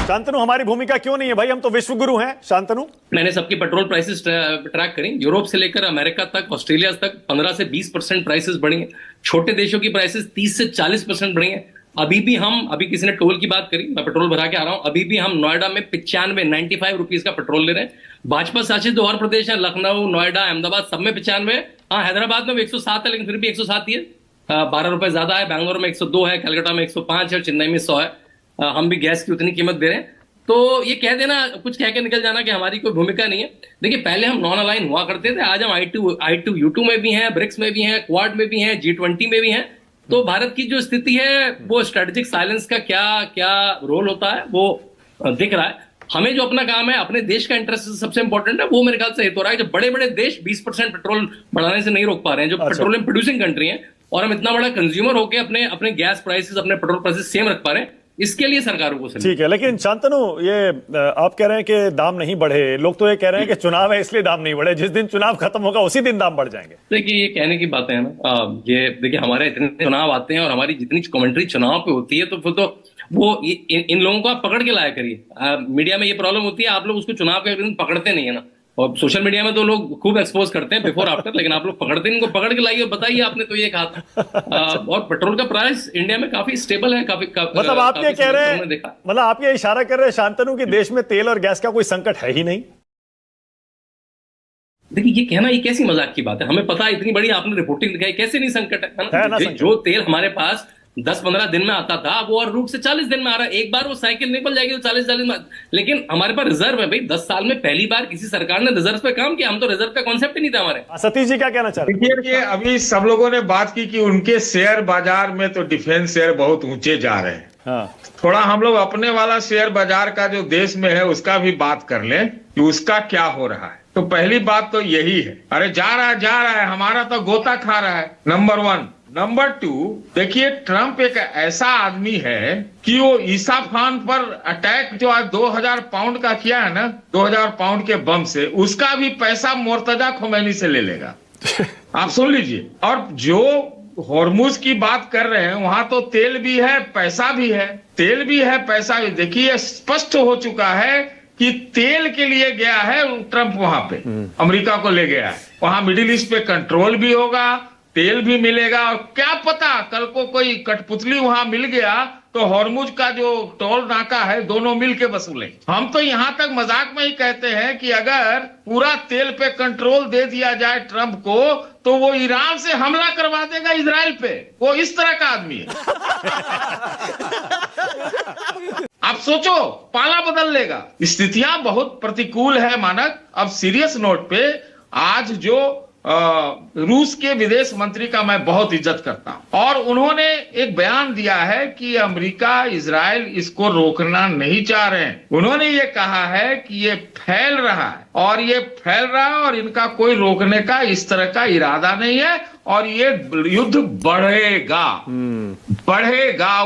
शांतनु, हमारी भूमिका क्यों नहीं है भाई? हम तो विश्व गुरु हैं शांतनु। मैंने सबकी पेट्रोल प्राइसेस ट्रैक करी, यूरोप से लेकर अमेरिका तक, ऑस्ट्रेलिया तक 15 से 20% प्राइसेस बढ़ी हैं। छोटे देशों की प्राइसेस 30 से 40% बढ़ी हैं। अभी किसी ने टोल की बात करी, मैं पेट्रोल भरा के आ रहा हूं, अभी भी हम नोएडा में 95 रुपीज का पेट्रोल ले रहे हैं। भाजपा शासित जो और प्रदेश है, लखनऊ, नोएडा, अहमदाबाद, सब में 95 है। हाँ, हैदराबाद में 107 है, लेकिन फिर भी 107 ही है, 12 रुपए ज्यादा है। बैंगलोर में 102 है, कलकत्ता में 105 है, चेन्नई में 100 है। हम भी गैस की उतनी कीमत दे रहे हैं। तो ये कह देना, कुछ कह के निकल जाना कि हमारी कोई भूमिका नहीं है। देखिए, पहले हम नॉन अलाइन हुआ करते थे, आज हम I2U2 में भी हैं, ब्रिक्स में भी हैं, क्वाड में भी हैं, G20 में भी हैं। तो भारत की जो स्थिति है, वो स्ट्रेटेजिक साइलेंस का क्या क्या रोल होता है वो दिख रहा है। हमें जो अपना काम है, अपने देश का इंटरेस्ट सबसे इंपॉर्टेंट है, वो मेरे ख्याल से हित हो रहा है। जब बड़े बड़े देश 20% पेट्रोल बढ़ाने से नहीं रोक पा रहे हैं, जो पेट्रोलियम प्रोड्यूसिंग कंट्री है, और हम इतना बड़ा कंज्यूमर होकर अपने गैस प्राइसेस, अपने पेट्रोल प्राइसेस सेम रख पा रहे हैं, इसके लिए सरकारों को ठीक है। लेकिन शांतनु, ये आप कह रहे हैं कि दाम नहीं बढ़े, लोग तो ये कह रहे हैं कि चुनाव है इसलिए दाम नहीं बढ़े, जिस दिन चुनाव खत्म होगा उसी दिन दाम बढ़ जाएंगे। देखिए, ये कहने की बातें हैं ना, ये देखिए, हमारे इतने चुनाव आते हैं और हमारी जितनी कमेंट्री चुनाव पे होती है, तो फिर तो वो इन लोगों को आप पकड़ के लाया करिए। मीडिया में ये प्रॉब्लम होती है, आप लोग उसको चुनाव के दिन पकड़ते नहीं है ना। और सोशल मीडिया में तो लोग खूब एक्सपोज करते हैं बिफोर आफ्टर, लेकिन आप लोग पकड़ते नहीं, इनको पकड़ के लाइए, बताइए आपने तो ये कहा था। और पेट्रोल का प्राइस इंडिया में काफी स्टेबल है, मतलब आप ये कह रहे हैं, मतलब आप ये इशारा कर रहे हैं शांतनु कि देश में तेल और गैस का कोई संकट है ही नहीं? देखिए, ये कहना, ये कैसी मजाक की बात है? हमें पता है, इतनी बड़ी आपने रिपोर्टिंग दिखाई, कैसे नहीं संकट है ना? जो तेल हमारे पास 10-15 दिन में आता था, वो और रूट से 40 दिन में आ रहा है। एक बार वो साइकिल निकल जाएगी तो 40 में, लेकिन हमारे पास रिजर्व है भाई। 10 साल में पहली बार किसी सरकार ने रिजर्व पे काम किया। हम तो रिजर्व का कॉन्सेप्ट ही नहीं था हमारे। सतीश जी क्या कहना चाह रहे हैं? देखिए, अभी सब लोगों ने बात की कि उनके शेयर बाजार में तो डिफेंस शेयर बहुत ऊंचे जा रहे हैं। हाँ। थोड़ा हम लोग अपने वाला शेयर बाजार का जो देश में है उसका भी बात कर लें कि उसका क्या हो रहा है। तो पहली बात तो यही है, अरे जा रहा है, हमारा तो गोता खा रहा है, नंबर 1। नंबर 2, देखिए, ट्रंप एक ऐसा आदमी है कि वो ईसा खान पर अटैक जो आज 2000 पाउंड का किया है ना, 2000 पाउंड के बम से, उसका भी पैसा मुर्तजा खोमैनी से ले लेगा। आप सुन लीजिए। और जो हॉर्मुज की बात कर रहे हैं, वहां तो तेल भी है, पैसा भी है, तेल भी है, पैसा भी। देखिए, स्पष्ट हो चुका है कि तेल के लिए गया है ट्रंप, वहां पे अमेरिका को ले गया है। वहां मिडिल ईस्ट पे कंट्रोल भी होगा, तेल भी मिलेगा, और क्या पता कल को कोई कठपुतली वहां मिल गया तो हॉर्मुज का जो टोल नाका है, दोनों मिलके वसूलें। हम तो यहां तक मजाक में ही कहते हैं कि अगर पूरा तेल पे कंट्रोल दे दिया जाए ट्रंप को, तो वो ईरान से हमला करवा देगा इजराइल पे। वो इस तरह का आदमी है। आप सोचो, पाला बदल लेगा। स्थितियां बहुत प्रतिकूल है मानक। अब सीरियस नोट पे, आज जो रूस के विदेश मंत्री का मैं बहुत इज्जत करता हूं, और उन्होंने एक बयान दिया है कि अमेरिका, इजराइल इसको रोकना नहीं चाह रहे हैं। उन्होंने ये कहा है कि ये फैल रहा है, और ये फैल रहा है, और इनका कोई रोकने का इस तरह का इरादा नहीं है, और ये युद्ध बढ़ेगा,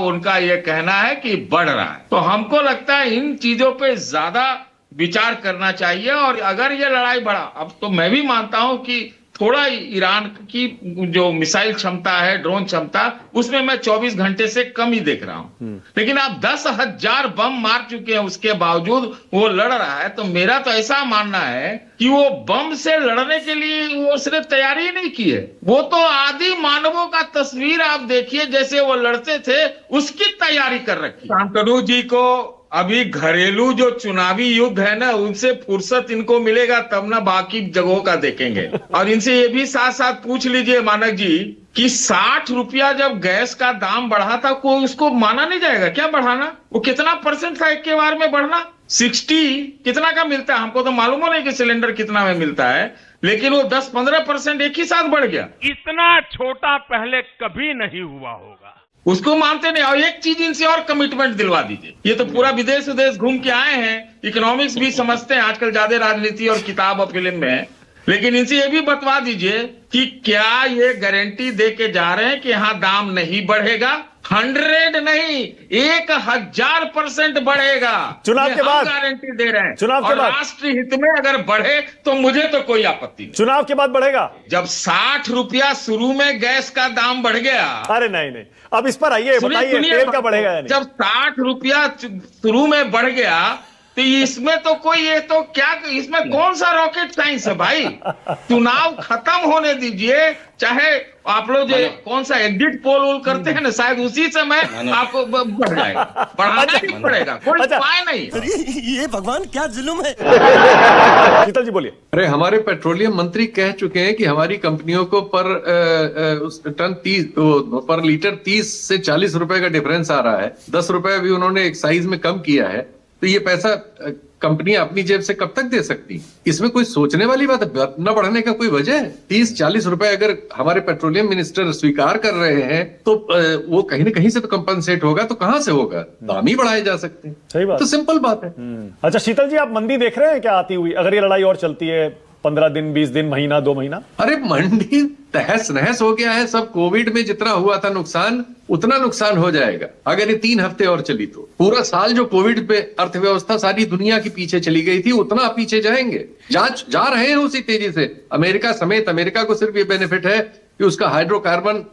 उनका ये कहना है कि बढ़ रहा है। तो हमको लगता है इन चीजों पे ज्यादा विचार करना चाहिए। और अगर ये लड़ाई बढ़ा, अब तो मैं भी मानता हूं कि थोड़ा ईरान की जो मिसाइल क्षमता है, ड्रोन क्षमता, उसमें मैं 24 घंटे से कम ही देख रहा हूं, लेकिन आप 10,000 बम मार चुके हैं, उसके बावजूद वो लड़ रहा है। तो मेरा तो ऐसा मानना है कि वो बम से लड़ने के लिए वो सिर्फ तैयारी ही नहीं की है, वो तो आदि मानवों का तस्वीर आप देखिए, जैसे वो लड़ते थे, उसकी तैयारी कर रखी। शांतनु जी को अभी घरेलू जो चुनावी युद्ध है ना, उनसे फुर्सत इनको मिलेगा तब ना बाकी जगहों का देखेंगे। और इनसे ये भी साथ साथ पूछ लीजिए मानक जी कि 60 रुपया जब गैस का दाम बढ़ा था, कोई उसको माना नहीं जाएगा क्या बढ़ाना? वो कितना % था एक के बार में बढ़ना? 60 कितना का मिलता है? हमको तो मालूम हो नहीं कि सिलेंडर कितना में मिलता है, लेकिन वो 10-15% एक ही साथ बढ़ गया। इतना छोटा पहले कभी नहीं हुआ होगा। उसको मानते नहीं। और एक चीज इनसे और कमिटमेंट दिलवा दीजिए। ये तो पूरा विदेश घूम के आए हैं, इकोनॉमिक्स भी समझते हैं, आजकल ज्यादा राजनीति और किताब और फिल्म में है, लेकिन इनसे ये भी बतवा दीजिए कि क्या ये गारंटी दे के जा रहे हैं कि यहाँ दाम नहीं बढ़ेगा? 100 नहीं 1000% बढ़ेगा। चुनाव ये के हम बाद गारंटी दे रहे हैं। चुनाव के और बाद राष्ट्र हित में अगर बढ़े तो मुझे तो कोई आपत्ति नहीं। चुनाव के बाद बढ़ेगा। जब 60 रुपया शुरू में गैस का दाम बढ़ गया, अरे नहीं नहीं, अब इस पर आइए, सुनिए, बताइए सुनिए, तेल का बढ़ेगा या नहीं? जब 60 रुपया शुरू में बढ़ गया तो इसमें तो कोई, ये तो क्या, इसमें कौन सा रॉकेट साइंस है भाई? चुनाव खत्म होने दीजिए, चाहे आप लोग जो कौन सा एग्जिट पोल वोल करते हैं ना, शायद उसी समय आपको बढ़ जाएगा, बढ़ाना ही पड़ेगा, कोई अच्छा। उपाय नहीं। ये भगवान क्या जुल्म है। शीतल जी बोलिए। अरे हमारे पेट्रोलियम मंत्री कह चुके हैं कि हमारी कंपनियों को पर लीटर 30 से 40 रुपए का डिफरेंस आ रहा है। 10 रुपए भी उन्होंने एक्साइज में कम किया है। तो ये पैसा कंपनियां अपनी जेब से कब तक दे सकती? इसमें कोई सोचने वाली बात है? न बढ़ने का कोई वजह है? 30-40 रुपए अगर हमारे पेट्रोलियम मिनिस्टर स्वीकार कर रहे हैं तो वो कहीं ना कहीं से तो कंपनसेट होगा। तो कहां से होगा? दाम ही बढ़ाए जा सकते हैं। सही बात। तो सिंपल बात है। अच्छा शीतल जी, आप मंदी देख रहे हैं क्या आती हुई, अगर ये लड़ाई और चलती है 15 दिन, 20 दिन, महीना, 2 महीना? अरे मंडी तहस नहस हो गया है सब। कोविड में जितना हुआ था नुकसान, उतना नुकसान हो जाएगा अगर ये 3 हफ्ते और चली तो। पूरा साल जो कोविड पे अर्थव्यवस्था सारी दुनिया के पीछे चली गई थी, उतना पीछे जाएंगे। जा रहे हैं उसी तेजी से। अमेरिका समेत, अमेरिका को सिर्फ ये बेनिफिट है कि उसका हाइड्रोकार्बन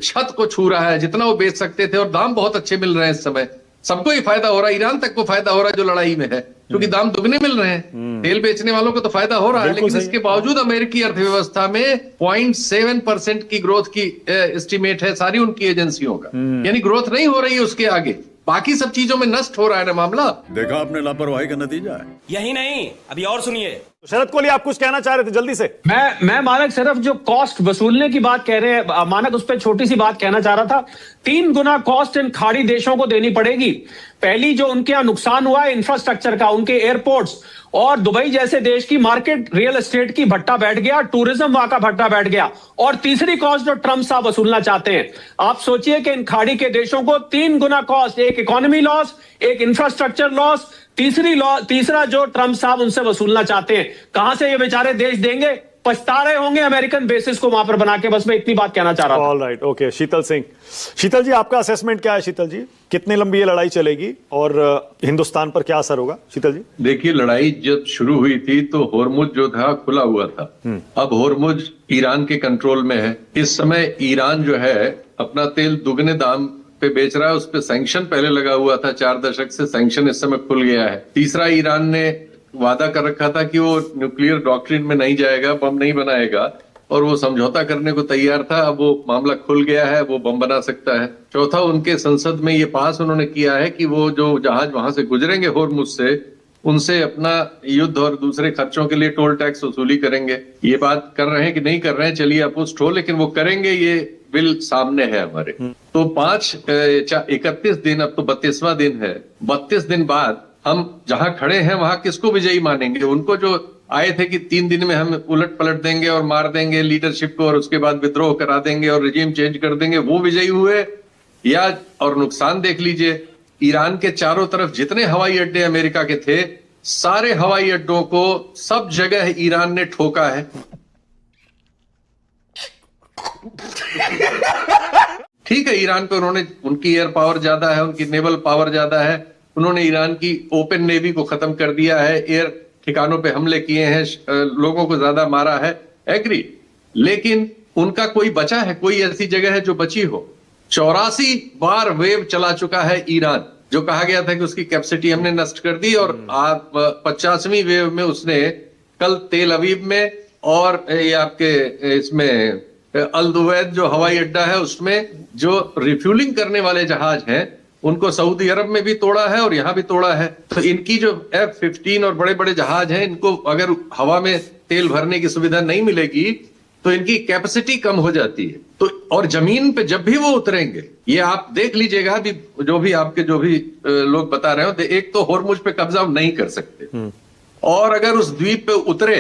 छत को छू रहा है, जितना वो बेच सकते थे, और दाम बहुत अच्छे मिल रहे हैं इस समय। सबको ही फायदा हो रहा है। ईरान तक को फायदा हो रहा है जो लड़ाई में है, क्योंकि दाम दुगने मिल रहे हैं। तेल बेचने वालों को तो फायदा हो रहा है, लेकिन इसके बावजूद अमेरिकी अर्थव्यवस्था में 0.7% की ग्रोथ की एस्टिमेट है सारी उनकी एजेंसियों का। यानी ग्रोथ नहीं हो रही है उसके आगे। बाकी सब चीजों में नष्ट हो रहा है ना मामला। देखा आपने लापरवाही का नतीजा है। यही नहीं, अभी और सुनिए। शरद कोहली, आप कुछ कहना चाह रहे थे, जल्दी से। मैं मानक सिर्फ जो कॉस्ट वसूलने की बात कह रहे हैं, मानक उस पर छोटी सी बात कहना चाह रहा था। 3 गुना कॉस्ट इन खाड़ी देशों को देनी पड़ेगी। पहली जो उनके यहां नुकसान हुआ है इंफ्रास्ट्रक्चर का, उनके एयरपोर्ट्स और दुबई जैसे देश की मार्केट, रियल एस्टेट की भट्टा बैठ गया, टूरिज्म वहां का भट्टा बैठ गया। और तीसरी कॉस्ट जो ट्रंप साहब वसूलना चाहते हैं, आप सोचिए कि इन खाड़ी के देशों को 3 गुना कॉस्ट, एक इकोनॉमी लॉस, एक इंफ्रास्ट्रक्चर लॉस, तीसरा जो ट्रंप साहब उनसे वसूलना चाहते हैं। कहां से ये बेचारे देश देंगे? पछता रहे होंगे अमेरिकन बेसिस को वहां पर बना के। बस मैं इतनी बात कहना चाह रहा था। All right, okay. Sheetal Singh, Sheetal ji आपका असेसमेंट क्या है? शीतल जी, कितनी लंबी ये लड़ाई चलेगी और हिंदुस्तान पर क्या असर होगा? शीतल जी। देखिए, लड़ाई जब शुरू हुई थी तो होर्मुज जो था खुला हुआ था। अब होर्मुज ईरान के कंट्रोल में है। इस समय ईरान जो है अपना तेल दुगने दाम पे बेच रहा है। उस पे सैंक्शन पहले लगा हुआ था 4 दशक से, सैंक्शन इस समय खुल गया है। तीसरा, ईरान ने वादा कर रखा था कि वो न्यूक्लियर डॉक्ट्रिन में नहीं जाएगा, बम नहीं बनाएगा, और वो समझौता करने को तैयार था। अब वो मामला खुल गया है, वो बम बना सकता है। चौथा, उनके संसद में ये पास उन्होंने किया है कि वो जो जहाज वहां से गुजरेंगे होर्मुज से, उनसे अपना युद्ध और दूसरे खर्चों के लिए टोल टैक्स वसूली करेंगे। ये बात कर रहे हैं कि नहीं कर रहे हैं, चलिए अपुष्ट हो, लेकिन वो करेंगे। ये बिल सामने है हमारे। तो 31 दिन, अब तो 32वां दिन है। 32 दिन बाद हम जहां खड़े हैं वहां किसको विजयी मानेंगे? उनको जो आए थे कि 3 दिन में हम उलट पलट देंगे और मार देंगे लीडरशिप को और उसके बाद विद्रोह करा देंगे और रिजीम चेंज कर देंगे, वो विजयी हुए? या और नुकसान देख लीजिए, ईरान के चारों तरफ जितने हवाई अड्डे अमेरिका के थे, सारे हवाई अड्डों को सब जगह ईरान ने ठोका है। ठीक है, ईरान पे उनकी एयर पावर ज्यादा है, उनकी नेवल पावर ज्यादा है। उन्होंने ईरान की ओपन नेवी को खत्म कर दिया है, एयर ठिकानों पे हमले किए हैं, लोगों को ज्यादा मारा है, एग्री। लेकिन उनका कोई बचा है? कोई ऐसी जगह है जो बची हो? 84 बार वेव चला चुका है ईरान। जो कहा गया था कि उसकी कैपेसिटी हमने नष्ट कर दी, और 50वीं वेव में उसने कल तेल अवीव में और ये आपके इसमें अल दुवैद जो हवाई अड्डा है उसमें जो रिफ्यूलिंग करने वाले जहाज हैं उनको सऊदी अरब में भी तोड़ा है और यहां भी तोड़ा है। तो इनकी जो F-15 और बड़े बड़े जहाज हैं, इनको अगर हवा में तेल भरने की सुविधा नहीं मिलेगी तो इनकी कैपेसिटी कम हो जाती है। तो और जमीन पे जब भी वो उतरेंगे, ये आप देख लीजिएगा, अभी जो भी लोग बता रहे हो, एक तो होर्मुज पे कब्जा नहीं कर सकते, और अगर उस द्वीप पे उतरे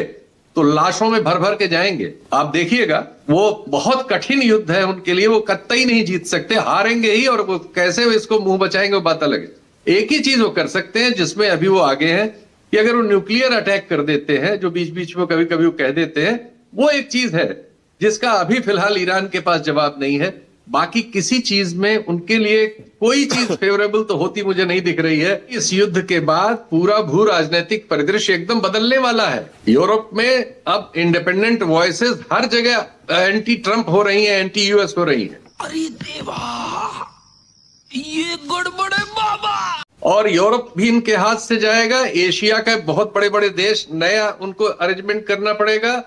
तो लाशों में भर भर के जाएंगे। आप देखिएगा, वो बहुत कठिन युद्ध है उनके लिए, वो कतई नहीं जीत सकते, हारेंगे ही। और वो कैसे वो इसको मुंह बचाएंगे वो बात अलग है। एक ही चीज वो कर सकते हैं जिसमें अभी वो आगे हैं, कि अगर वो न्यूक्लियर अटैक कर देते हैं, जो बीच बीच में कभी कभी वो कह देते हैं, वो एक चीज है जिसका अभी फिलहाल ईरान के पास जवाब नहीं है। बाकी किसी चीज में उनके लिए कोई चीज फेवरेबल तो होती मुझे नहीं दिख रही है। इस युद्ध के बाद पूरा भू राजनीतिक परिदृश्य एकदम बदलने वाला है। यूरोप में अब इंडिपेंडेंट वॉइसेस हर जगह एंटी ट्रंप हो रही हैं, एंटी यूएस हो रही हैं। अरे देवा, ये गड़बड़ है बाबा। और यूरोप भी इनके हाथ से जाएगा। एशिया के बहुत बड़े बड़े देश नया उनको अरेंजमेंट करना पड़ेगा।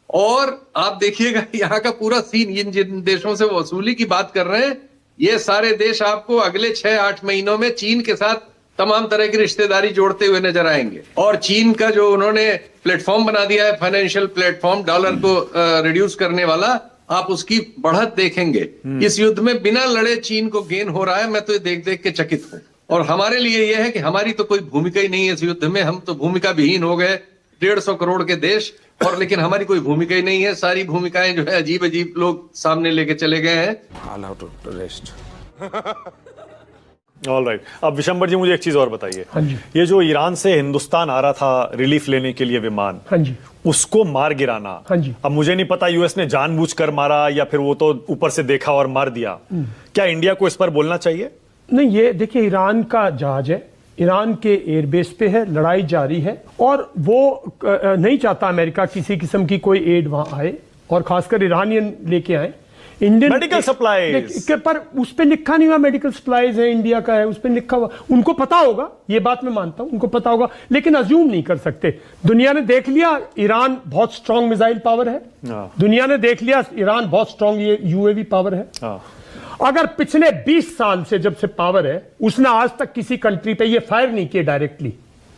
और आप देखिएगा यहाँ का पूरा सीन, जिन देशों से वो वसूली की बात कर रहे हैं, ये सारे देश आपको अगले 6-8 महीनों में चीन के साथ तमाम तरह की रिश्तेदारी जोड़ते हुए नजर आएंगे। और चीन का जो उन्होंने प्लेटफॉर्म बना दिया है, फाइनेंशियल प्लेटफॉर्म, डॉलर को रिड्यूस करने वाला, आप उसकी बढ़त देखेंगे। इस युद्ध में बिना लड़े चीन को गेन हो रहा है। मैं तो ये देख देख के चकित हूं। और हमारे लिए यह है कि हमारी तो कोई भूमिका ही नहीं है इस युद्ध में। हम तो भूमिका विहीन हो गए, 150 करोड़ के देश, और लेकिन हमारी कोई भूमिका ही नहीं है। सारी भूमिकाएं जो है अजीब अजीब लोग सामने लेके चले गए हैं। All right. अब विशंबर जी मुझे एक चीज और बताइए। हाँ जी। ये जो ईरान से हिंदुस्तान आ रहा था रिलीफ लेने के लिए विमान, हाँ जी, उसको मार गिराना, हाँ जी। अब मुझे नहीं पता यूएस ने जानबूझकर मारा या फिर वो तो ऊपर से देखा और मार दिया। क्या इंडिया को इस पर बोलना चाहिए? नहीं, ये देखिए, ईरान का जहाज है, ईरान के एयरबेस पे है, लड़ाई जारी है, और वो नहीं चाहता अमेरिका किसी किस्म की कोई एड वहां आए, और खासकर ईरानियन लेके आए। इंडियन मेडिकल सप्लाईज पर उस पे लिखा नहीं हुआ मेडिकल सप्लाईज है, इंडिया का है, उस पे लिखा हुआ। उनको पता होगा, ये बात मैं मानता हूं, उनको पता होगा, लेकिन अज्यूम नहीं कर सकते। दुनिया ने देख लिया ईरान बहुत स्ट्रांग मिसाइल पावर है। दुनिया ने देख लिया ईरान बहुत स्ट्रांग यूएवी पावर है। अगर पिछले 20 साल से जब से पावर है, उसने आज तक किसी कंट्री पे ये फायर नहीं किए डायरेक्टली,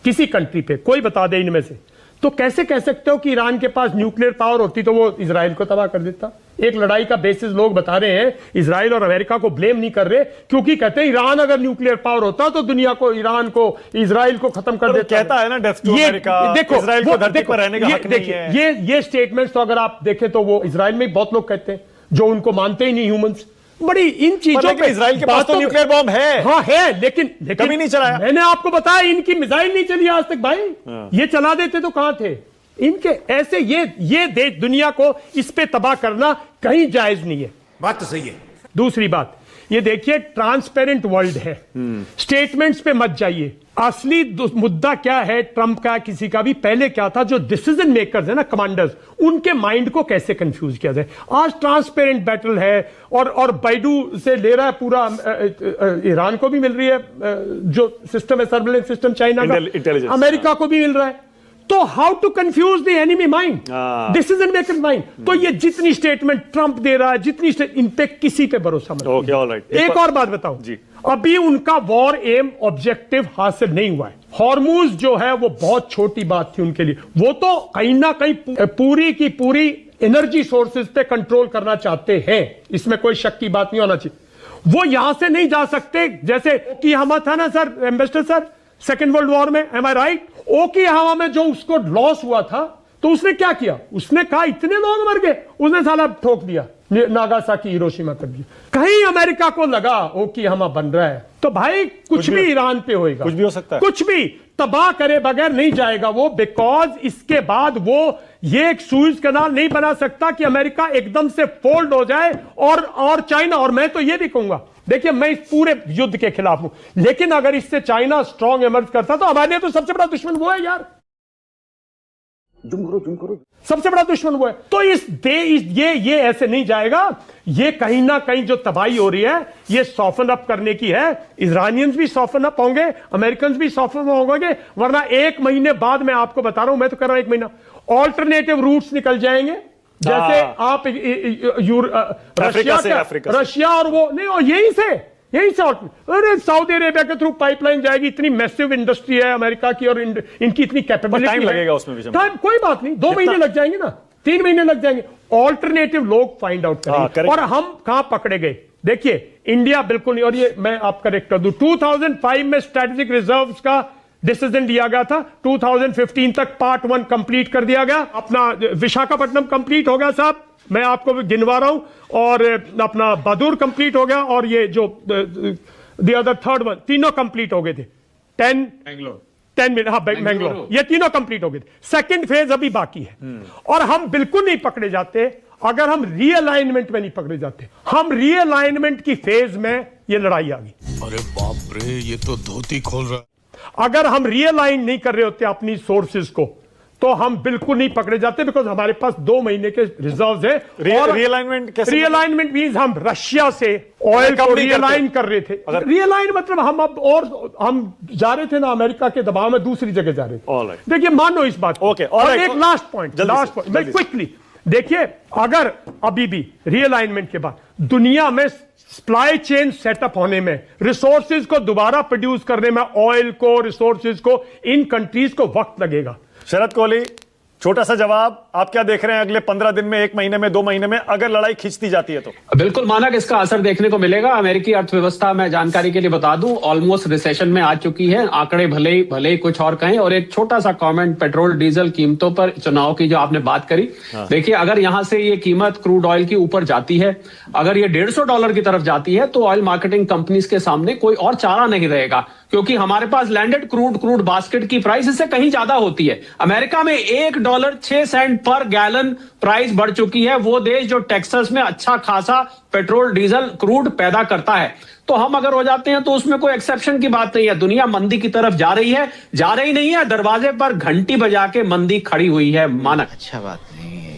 किसी कंट्री पे, कोई बता दे इनमें से, तो कैसे कह सकते हो कि ईरान के पास न्यूक्लियर पावर होती तो वो इजराइल को तबाह कर देता? एक लड़ाई का बेसिस लोग बता रहे हैं, इजराइल और अमेरिका को ब्लेम नहीं कर रहे, क्योंकि कहते हैं ईरान अगर न्यूक्लियर पावर होता तो दुनिया को, ईरान को, इजराइल को खत्म कर देता। कहता है ना डेथ टू अमेरिका, देखो, इजराइल को धरती पर रहने का हक नहीं है। ये स्टेटमेंट्स तो अगर आप देखें तो वो इजराइल में बहुत लोग कहते हैं जो उनको मानते ही नहीं ह्यूमंस। बड़ी इन चीजों पे इजराइल के पास तो न्यूक्लियर बॉम्ब है। हाँ है, लेकिन कभी नहीं चलाया। मैंने आपको बताया इनकी मिसाइल नहीं चली आज तक भाई। ये चला देते तो कहां थे इनके? ऐसे ये देश, दुनिया को इस पे तबाह करना कहीं जायज नहीं है। बात तो सही है। दूसरी बात, ये देखिए ट्रांसपेरेंट वर्ल्ड है, स्टेटमेंट्स पे मत जाइए। असली मुद्दा क्या है ट्रंप का, किसी का भी पहले क्या था, जो डिसीजन मेकर्स है ना, कमांडर्स, उनके माइंड को कैसे कंफ्यूज किया जाए। आज ट्रांसपेरेंट बैटल है, और बाइडू से ले रहा है पूरा, ईरान को भी मिल रही है जो सिस्टम है, सर्वेलेंस सिस्टम, चाइना का, अमेरिका को भी मिल रहा है। तो how to confuse the enemy mind, decision maker mind. तो ये जितनी स्टेटमेंट ट्रंप दे रहा है, जितनी इन पे किसी पे भरोसा मत कीजिए। ऑलराइट। एक और बात बताऊं जी, अभी उनका वॉर एम ऑब्जेक्टिव हासिल नहीं हुआ है। हॉर्मूज जो है वो बहुत छोटी बात थी उनके लिए, वो तो कहीं ना कहीं पूरी की पूरी एनर्जी सोर्सेज पे कंट्रोल करना चाहते हैं, इसमें कोई शक की बात नहीं होना चाहिए। वो यहां से नहीं जा सकते, जैसे कि हमा था ना sir, ambassador sir, second world war में, एम आई राइट? ओकिहामा में जो उसको लॉस हुआ था, तो उसने क्या किया? उसने कहा इतने लोग मर गए, उसने साला ठोक दिया, नागासाकी, हिरोशिमा कर दिया। कहीं अमेरिका को लगा ओकिहामा बन रहा है, तो भाई कुछ भी ईरान पे होएगा, कुछ भी हो सकता है, कुछ भी तबाह करे बगैर नहीं जाएगा वो, बिकॉज इसके बाद वो ये एक सुएज कैनाल नहीं बना सकता कि अमेरिका एकदम से फोल्ड हो जाए और चाइना। और मैं तो ये भी कहूंगा, देखिए मैं इस पूरे युद्ध के खिलाफ हूं, लेकिन अगर इससे चाइना स्ट्रांग इमर्ज करता तो हमारे लिए तो सबसे बड़ा दुश्मन वो है यार, सबसे बड़ा दुश्मन वो है। तो ये ऐसे नहीं जाएगा। ये कहीं ना कहीं जो तबाही हो रही है, ये सॉफन अप करने की है। इजरायलियंस भी सॉफन अप होंगे, अमेरिकन भी सॉफन होंगे, वरना 1 महीने बाद, मैं आपको बता रहा हूं, मैं तो कर रहा हूं 1 महीना, ऑल्टरनेटिव रूट्स निकल जाएंगे। जैसे आप रशिया और वो नहीं, और यहीं से अरे सऊदी अरेबिया के थ्रू पाइपलाइन जाएगी। इतनी मैसिव इंडस्ट्री है अमेरिका की, और इनकी इतनी कैपेबिलिटी, टाइम लगेगा उसमें भी, टाइम कोई बात नहीं, 2 महीने लग जाएंगे ना, 3 महीने लग जाएंगे। ऑल्टरनेटिव लोग फाइंड आउट करेंगे। और हम कहां पकड़े गए? देखिए इंडिया बिल्कुल नहीं, और ये मैं आप करेक्ट कर दूं, 2005 में स्ट्रेटेजिक रिजर्व्स का डिसीजन लिया गया था, 2015 तक पार्ट 1 कंप्लीट कर दिया गया। अपना विशाखापट्टनम कंप्लीट हो गया साहब, मैं आपको गिनवा रहा हूं, और अपना बहादुर कंप्लीट हो गया, और ये जो द अदर थर्ड वन, तीनों कंप्लीट हो गए थे। 10 मिनट, हाँ मैंगलोर, ये तीनों कंप्लीट हो गए थे। सेकंड फेज अभी बाकी है, और हम बिल्कुल नहीं पकड़े जाते अगर हम रीअलाइनमेंट में नहीं पकड़े जाते, हम रीअलाइनमेंट की फेज में ये लड़ाई आ गई। अरे बाप रे, ये तो धोती खोल रहा है। अगर हम रीअलाइन नहीं कर रहे होते अपनी सोर्सेज को, तो हम बिल्कुल नहीं पकड़े जाते, बिकॉज हमारे पास 2 महीने के रिजर्व्स है। रीअलाइनमेंट कैसे? रीअलाइनमेंट मींस हम रशिया से ऑयल को रीअलाइन कर रहे थे। रीअलाइन मतलब हम अब और हम जा रहे थे ना अमेरिका के दबाव में, दूसरी जगह जा रहे थे। देखिए मानो इस बात। ओके, एक लास्ट पॉइंट मैं क्विकली देखिए, अगर अभी भी रीअलाइनमेंट के बाद दुनिया में सप्लाई चेन सेटअप होने में, रिसोर्सेज को दोबारा प्रोड्यूस करने में, ऑयल को, रिसोर्सेज को, इन कंट्रीज को वक्त लगेगा। शरद कोहली, छोटा सा जवाब, आप क्या देख रहे हैं अगले 15 दिन में, 1 महीने में, 2 महीने में, अगर लड़ाई खिंचती जाती है तो? बिल्कुल मानक, इसका असर देखने को मिलेगा। अमेरिकी अर्थव्यवस्था, मैं जानकारी के लिए बता दूं, ऑलमोस्ट रिसेशन में आ चुकी है। आंकड़े भले ही कुछ और कहें। और एक छोटा सा कमेंट, पेट्रोल डीजल कीमतों पर चुनाव की जो आपने बात करी, देखिए अगर यहां से ये कीमत क्रूड ऑयल की ऊपर जाती है, अगर ये $150 की तरफ जाती है, तो ऑयल मार्केटिंग कंपनीज के सामने कोई और चारा नहीं रहेगा, क्योंकि हमारे पास लैंडेड क्रूड बास्केट की प्राइस इससे कहीं ज्यादा होती है। अमेरिका में $1.06 पर गैलन प्राइस बढ़ चुकी है, वो देश जो टेक्सास में अच्छा खासा पेट्रोल डीजल क्रूड पैदा करता है। तो हम अगर हो जाते हैं तो उसमें कोई एक्सेप्शन की बात नहीं है। दुनिया मंदी की तरफ जा रही है, जा रही नहीं है, दरवाजे पर घंटी बजा के मंदी खड़ी हुई है। मानक, अच्छा बात नहीं है।